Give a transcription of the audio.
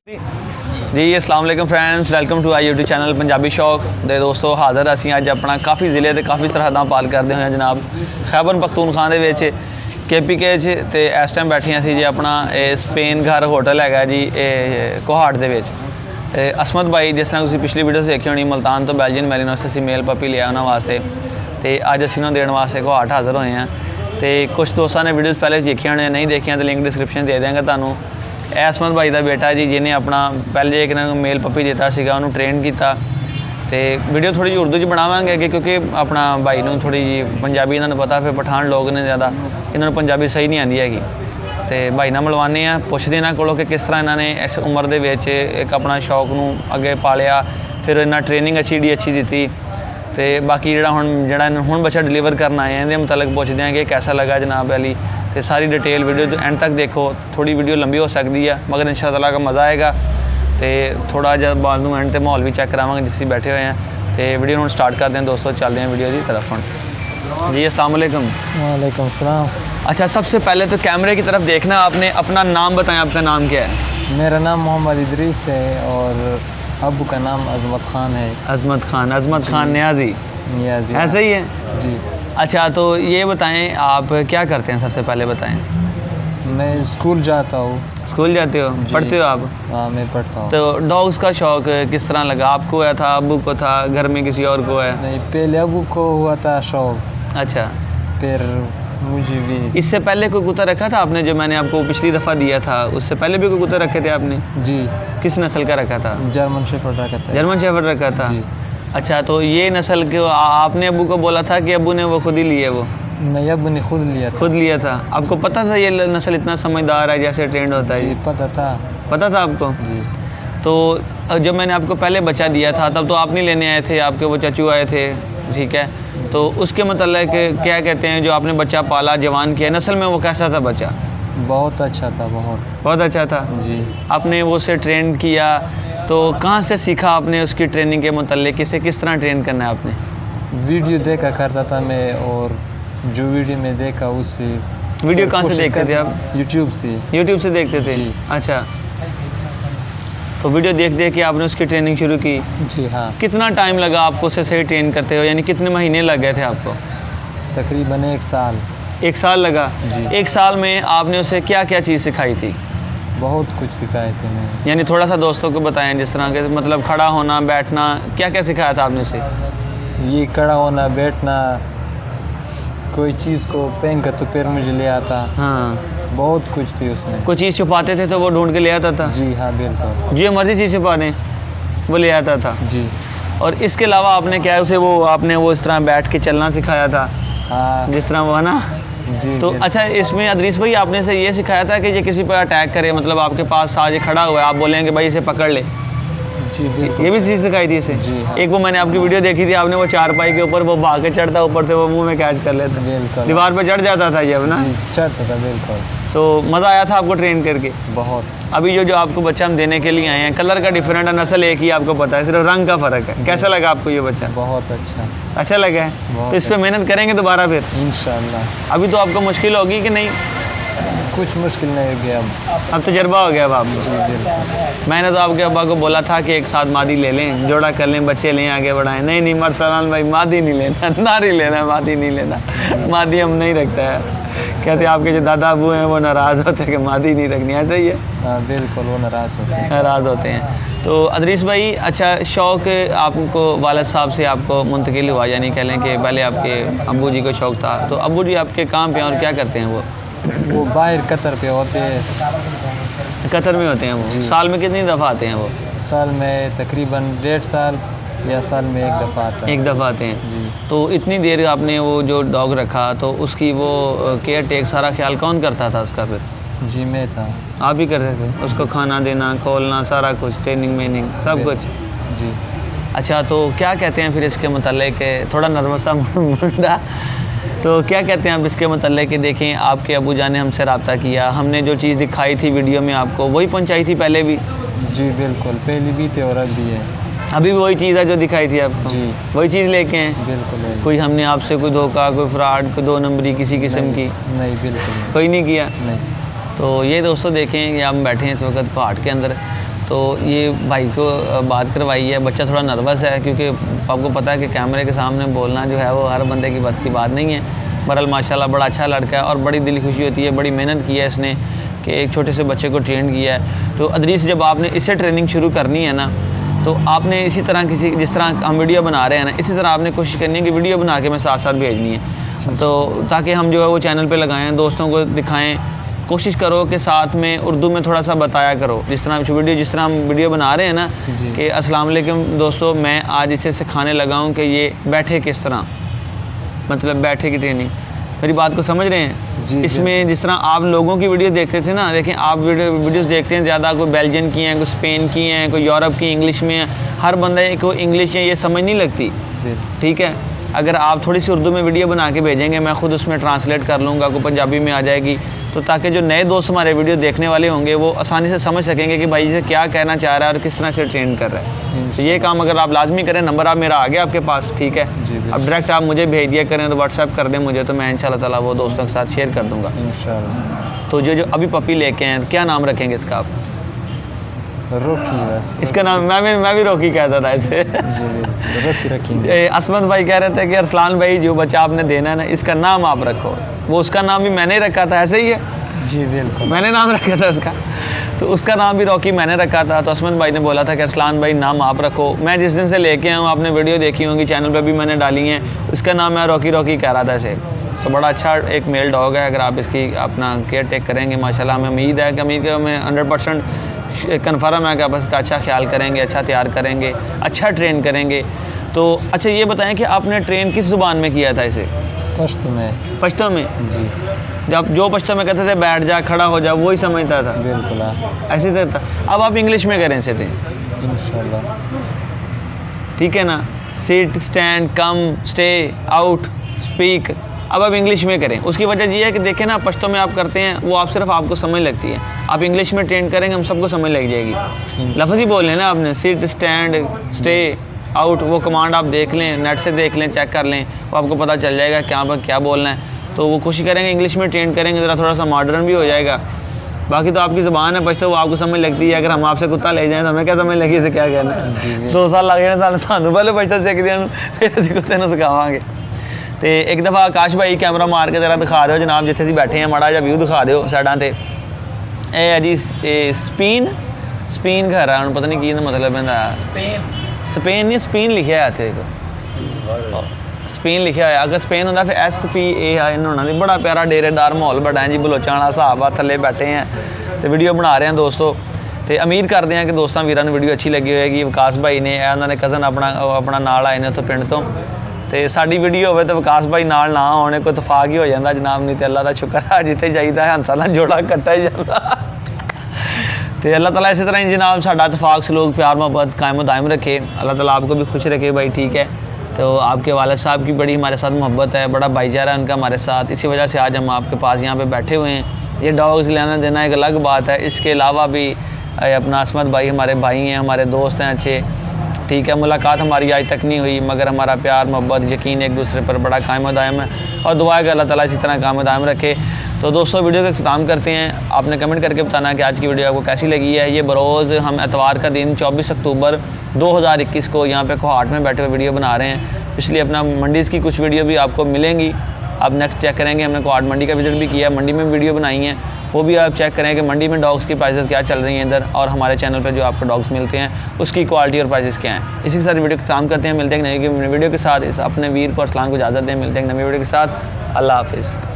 जी अस्सलाम वालेकुम friends, welcome to I YouTube channel Punjabi शौक दे दोस्तों। हाज़र असीं अज अपना काफ़ी ज़िले ते काफ़ी सरहदां पार करते हुए जनाब खैबर पख्तूनख्वा दे विच KPK च ते इस टाइम बैठे असीं जी अपना स्पेन घर होटल हैगा जी कोहाट दे विच। असमत भाई जिस तरह तुसीं पिछली वीडियो देखी होनी मुल्तान तो बेल्जियन मेलिनोस असीं मेल पपी लिया उन्होंने वास्ते ते अज असीं उन्होंने देने वास्ते कोहाट हाज़र होए हैं। तो कुछ दोस्तों ने वीडियोज़ पहले देखी होनी नहीं देखियां तो लिंक डिस्क्रिप्शन दे देंगे तुहानूं। असमत भाई का बेटा जी जिन्हें अपना पहले एक मेल पपी दिता सीगा उन्होंने ट्रेन किया। तो वीडियो थोड़ी जी उर्दू च बनावांगे अगे क्योंकि अपना भाई नूं थोड़ी जी पंजाबी इन्होंने पता फिर पठान लोग ने ज़्यादा इन्होंने पंजाबी सही नहीं आती हैगी। तो भाई नाल मिलवाने हैं पुछदे इन्हां कोलों कि किस तरह इन्होंने इस उम्र दे विच एक अपना शौक नूं अगे पालिया, फिर इन्हां ट्रेनिंग अच्छी दी। तो बाकी हुण बच्चा डिलीवर करना आए हैं मतलब पुछते हैं कि कैसा लगा जनाब अली। तो सारी डिटेल वीडियो तो एंड तक देखो, थोड़ी वीडियो लंबी हो सकती है मगर इंशाअल्लाह का मज़ा आएगा। तो थोड़ा जहा बाद में एंड तो माहौल भी चेक करावांगे जिससे बैठे हुए हैं। तो वीडियो हम स्टार्ट करते हैं दोस्तों, चलते हैं वीडियो की तरफ। जी अस्सलाम वालेकुम। वालेकुम सलाम। अच्छा, सबसे पहले तो कैमरे की तरफ देखना, आपने अपना नाम बताएं, आपका नाम क्या है? मेरा नाम मोहम्मद इदरीस है और अबू का नाम अजमत ख़ान है। अजमत ख़ान न्याजी ऐसे ही है जी। अच्छा, तो ये बताएं आप क्या करते हैं, सबसे पहले बताएं। मैं स्कूल जाता हूँ। स्कूल जाते हो, पढ़ते हो आप? हाँ मैं पढ़ता हूँ। तो डॉग्स का शौक किस तरह लगा आपको? है था अबू को था, घर में किसी और को है? नहीं, पहले अबू को हुआ था शौक। अच्छा, फिर मुझे भी। इससे पहले कोई कुत्ता रखा था आपने? जो मैंने आपको पिछली दफ़ा दिया था उससे पहले भी कोई कुत्ता रखे थे आपने? जी। किस नस्ल का रखा था? जर्मन शेफर्ड रखा था। जर्मन शेफर्ड रखा था जी। अच्छा, तो ये नस्ल के आपने अबू को बोला था कि अबू ने वो खुद ही लिए? वो नहीं, अबू ने खुद लिया था। खुद लिया था। आपको पता था ये नस्ल इतना समझदार है जैसे ट्रेंड होता है? जी पता था। पता था आपको? जी। तो जब मैंने आपको पहले बच्चा दिया था तब तो आप नहीं लेने आए थे, आपके वो चाचू आए थे, ठीक है? तो उसके मतलब क्या कहते हैं जो आपने बच्चा पाला जवान किया, नस्ल में वो कैसा था बच्चा? बहुत अच्छा था, बहुत अच्छा था जी। आपने वो से ट्रेन किया, तो कहाँ से सीखा आपने उसकी ट्रेनिंग के मतलब? किस तरह ट्रेन करना है आपने? वीडियो देखा करता था मैं, और जो वीडियो में देखा उससे। वीडियो कहाँ से देखते थे आप? यूट्यूब से। यूट्यूब से देखते थे? जी। अच्छा, तो वीडियो देख के आपने उसकी ट्रेनिंग शुरू की? जी हाँ। कितना टाइम लगा आपको उसे सही ट्रेन करते हो, यानी कितने महीने लग गए थे आपको? तकरीबन 1 साल। 1 साल लगा जी। 1 साल में आपने उसे क्या क्या चीज़ सिखाई थी? बहुत कुछ सिखाए थे मैंने। यानी थोड़ा सा दोस्तों को बताएं, जिस तरह के मतलब खड़ा होना, बैठना, क्या क्या सिखाया था आपने उसे? ये खड़ा होना, बैठना, कोई चीज़ को फेंक कर तो फिर मुझे ले आता। हाँ, बहुत कुछ थी उसमें। कोई चीज़ छुपाते थे तो वो ढूंढ के ले आता था? जी हाँ बिल्कुल। जो मर्जी चीज़ छुपा दें वो ले आता था? जी। और इसके अलावा आपने क्या उसे आपने इस तरह बैठ के चलना सिखाया था? हाँ जिस तरह वो है ना? जी। तो अच्छा, इसमें अदरीस भाई आपने से ये सिखाया था कि ये किसी पर अटैक करे, मतलब आपके पास आज खड़ा हुआ है, आप बोलेंगे भाई इसे पकड़ ले? जी बिल्कुल। ये भी चीज़ सिखाई थी इसे? जी हाँ। एक वो मैंने आपकी वीडियो देखी थी, आपने वो चारपाई के ऊपर वो भाग के चढ़ता, ऊपर से वो मुंह में कैच कर लेता, बिल्कुल दीवार पे चढ़ जाता था जब ना? जी, चढ़ता था बिल्कुल। तो मज़ा आया था आपको ट्रेन करके? बहुत। अभी जो आपको बच्चा हम देने के लिए आए हैं, कलर का डिफरेंट है, नस्ल एक ही आपको पता है, सिर्फ रंग का फ़र्क है। कैसा लगा आपको ये बच्चा? बहुत अच्छा। अच्छा लगा है? बहुत तो इस पर मेहनत करेंगे दोबारा फिर? इंशाल्लाह। अभी तो आपको मुश्किल होगी कि नहीं? कुछ मुश्किल नहीं हो गया अब तजर्बा हो गया अब आपको? जी बिल्कुल। मैंने तो आपके अब्बा को बोला था कि एक साथ मादी ले लें, जोड़ा कर लें, बच्चे लें, आगे बढ़ाएं। नहीं मरसलान भाई, मादी नहीं लेना, नारी लेना, मादी नहीं लेना, मादी हम नहीं रखता है। कहते आपके जो दादा अबू हैं वो नाराज़ होते हैं कि मादी नहीं रखनी, ऐसा ही है? हाँ बिल्कुल, वो नाराज़ होते हैं। नाराज़ होते हैं। तो अदरीस भाई, अच्छा शौक़ आपको वालिद साहब से आपको मुंतकिल हुआ, यानी कह लें कि पहले आपके अब्बू जी को शौक़ था, तो अब्बू जी आपके काम पे और क्या करते हैं? वो बाहर कतर पे होते हैं। कतर में होते हैं वो? साल में कितनी दफ़ा आते हैं वो? साल में तकरीबन 1.5 साल या साल में 1 दफ़ा आता है। 1 दफ़ा आते हैं जी। तो इतनी देर आपने वो जो डॉग रखा, तो उसकी वो केयर टेक सारा ख्याल कौन करता था उसका फिर? जी मैं था। आप ही करते थे? उसको खाना देना, खोलना, सारा कुछ, ट्रेनिंग वेनिंग सब कुछ? जी। अच्छा, तो क्या कहते हैं फिर इसके मतलब? थोड़ा नर्वस सा मुंडा, तो क्या कहते हैं आप इसके मतलब कि देखें आपके अबू जान ने हमसे रब्ता किया, हमने जो चीज़ दिखाई थी वीडियो में आपको वही पहुंचाई थी पहले भी? जी बिल्कुल, पहले भी थी और अब भी है। अभी भी वही चीज़ है जो दिखाई थी आपको? जी। वही चीज़ लेके हैं? बिल्कुल। कोई हमने आपसे कोई धोखा, कोई फ्रॉड, कोई 2 नंबरी किसी किस्म की? नहीं बिल्कुल कोई नहीं किया? नहीं। तो ये दोस्तों देखें कि हम बैठे हैं इस वक्त कोहाट के अंदर, तो ये भाई को बात करवाई है। बच्चा थोड़ा नर्वस है क्योंकि आपको पता है कि कैमरे के सामने बोलना जो है वो हर बंदे की बस की बात नहीं है। बहरहाल माशाल्लाह बड़ा अच्छा लड़का है और बड़ी दिल खुशी होती है, बड़ी मेहनत की है इसने कि एक छोटे से बच्चे को ट्रेन किया है। तो अदरीस जब आपने इससे ट्रेनिंग शुरू करनी है ना, तो आपने इसी तरह जिस तरह हम वीडियो बना रहे हैं ना, इसी तरह आपने कोशिश करनी है कि वीडियो बना के मैं साथ साथ भेजनी है, तो ताकि हम जो है वो चैनल पे लगाएं, दोस्तों को दिखाएं। कोशिश करो कि साथ में उर्दू में थोड़ा सा बताया करो, जिस तरह हम वीडियो बना रहे हैं ना कि अस्सलाम वालेकुम दोस्तों, मैं आज इसे सिखाने लगा हूँ कि ये बैठे किस तरह, मतलब बैठे की ट्रेनिंग। मेरी बात को समझ रहे हैं? इसमें जिस तरह आप लोगों की वीडियो देखते थे ना, देखें आप वीडियोस देखते हैं ज़्यादा, कोई बेल्जियन की हैं, कोई स्पेन की हैं, कोई यूरोप की, इंग्लिश में है। हर बंदे को इंग्लिश है ये समझ नहीं लगती, ठीक है। अगर आप थोड़ी सी उर्दू में वीडियो बना के भेजेंगे, मैं ख़ुद उसमें ट्रांसलेट कर लूँगा, कोई पंजाबी में आ जाएगी, तो ताकि जो नए दोस्त हमारे वीडियो देखने वाले होंगे वो आसानी से समझ सकेंगे कि भाई इसे क्या कहना चाह रहा है और किस तरह से ट्रेन कर रहा है। तो ये काम अगर आप लाजमी करें, नंबर आप मेरा आ गया आपके पास, ठीक है। अब डायरेक्ट आप मुझे भेज दिया करें, तो व्हाट्सएप कर दें मुझे, तो मैं इंशाल्लाह ताला वो दोस्तों के साथ शेयर कर दूँगा इंशाल्लाह। तो जो अभी पपी लेके हैं, क्या नाम रखेंगे इसका आप? रॉकी। बस इसका नाम मैं भी रॉकी कहता था इसे। रॉकी रखेंगे। असमत भाई कह रहे थे कि अरसलान भाई जो बच्चा आपने देना है ना, इसका नाम आप रखो। वो उसका नाम भी मैंने ही रखा था, ऐसे ही है जी, बिल्कुल मैंने नाम रखा था उसका, तो उसका नाम भी रॉकी मैंने रखा था। तो असमत भाई ने बोला था कि अरसलान भाई नाम आप रखो। मैं जिस दिन से लेके आया हूँ, आपने वीडियो देखी होंगी, चैनल पर भी मैंने डाली हैं, इसका नाम मैं रॉकी कह रहा था इसे। तो बड़ा अच्छा एक मेल डॉग है, अगर आप इसकी अपना केयर टेक करेंगे माशाल्लाह, हमें उम्मीद है कि हमें 100% कन्फर्म है कि आप इसका अच्छा ख्याल करेंगे, अच्छा तैयार करेंगे, अच्छा ट्रेन करेंगे। तो अच्छा ये बताएं कि आपने ट्रेन किस ज़ुबान में किया था इसे? पश्तो में जी। जब जो पश्तो में कहते थे बैठ जा, खड़ा हो जा, वही समझता था, बिल्कुल ऐसे ही था। अब आप इंग्लिश में करें इसे ट्रेन इंशाल्लाह, ठीक है ना। सिट, स्टैंड, कम, स्टे, आउट, स्पीक, अब आप इंग्लिश में करें। उसकी वजह ये है कि देखें ना, पश्तो में आप करते हैं वो आप सिर्फ आपको समझ लगती है, आप इंग्लिश में ट्रेन करेंगे हम सबको समझ लग जाएगी। लफ्ज़ ही बोल लें ना आपने, सिट, स्टैंड, स्टे, आउट, वो कमांड आप देख लें, नेट से देख लें, चेक कर लें, वो आपको पता चल जाएगा क्या बोलना है। तो वो कोशिश करेंगे इंग्लिश में ट्रेन करेंगे, ज़रा थोड़ा सा मॉडर्न भी हो जाएगा। बाकी तो आपकी ज़ुबान है पश्तो, वो आपको समझ लगती है। अगर हम आपसे कुत्ता ले जाएँ तो हमें क्या समझ लगी इसे क्या कहना है। 2 साल लग जाने सानू पहले पश्तो सीख दिया, फिर असीं कुत्ते नूं सिखावांगे। तो एक दफ़ा आकाश भाई कैमरा मार के ज़रा दिखा दो जनाब, जिथे असीं बैठे हैं, माड़ा जिहा व्यू दिखा दो साइडां ते। ये है जी स्पेन घर है, पता नहीं की मतलब है, स्पेन नहीं स्पेन लिखा है इत्थे, स्पेन लिखा है। अगर स्पेन होंदा फिर SPAIN होना। बड़ा प्यारा डेरेदार माहौल बड़ा है जी, बलोचां वाला हिसाब आ, थल्ले बैठे हैं तो वीडियो बना रहे हैं दोस्तों। तो उम्मीद करते हैं कि दोस्तों वीरां नूं वीडियो अच्छी लगी होएगी। विकास भाई ने उन्होंने कज़न अपना नाल आए ने उत्थों पिंड तो साडी वीडियो होवे तो विकास भाई नाल ना होने कोई इतफाक ही हो जाता जनाब, नहीं तो अल्लाह का शुक्र है जिथे जाइदा हंसा ना जोड़ा कट्टा ही जाता। तो अल्लाह ताला इसी तरह ही जनाब साडा इतफाक सलूक प्यार मोहब्बत कायम दायम रखे, अल्लाह ताला आपको भी खुश रखे भाई, ठीक है। तो आपके वालिद साहब की बड़ी हमारे साथ मोहब्बत है, बड़ा भाईचारा है उनका हमारे साथ, इसी वजह से आज हम आपके पास यहाँ पे बैठे हुए हैं। ये डॉग्स लेना देना एक अलग बात है, इसके अलावा भी अपना असमत भाई हमारे भाई हैं, हमारे दोस्त हैं अच्छे, ठीक है। मुलाकात हमारी आज तक नहीं हुई, मगर हमारा प्यार मोहब्बत यकीन एक दूसरे पर बड़ा कायम दायम है, और दुआ है कि अल्लाह ताला इसी तरह कायम दायम रखे। तो दोस्तों वीडियो का इख्तिताम करते हैं। आपने कमेंट करके बताना कि आज की वीडियो आपको कैसी लगी है। ये बरोज़ हम एतवार का दिन 24 अक्टूबर 2021 को यहाँ पे कोहाट में बैठे हुए वीडियो बना रहे हैं। पिछली अपना मंडीज़ की कुछ वीडियो भी आपको मिलेंगी, आप नेक्स्ट चेक करेंगे। हमने कोहाट मंडी का विजिट भी किया, मंडी में वीडियो बनाई हैं, वो भी आप चेक करें कि मंडी में डॉग्स की प्राइसेस क्या चल रही हैं इधर, और हमारे चैनल पर जो आपको डॉग्स मिलते हैं उसकी क्वालिटी और प्राइसेस क्या हैं। इसी के साथ वीडियो का काम करते हैं, मिलते हैं नई वीडियो के साथ। इस अपने वीर को अस्सलाम को इजाज़त दें, मिलते हैं नई वीडियो के साथ। अल्लाह हाफिज़।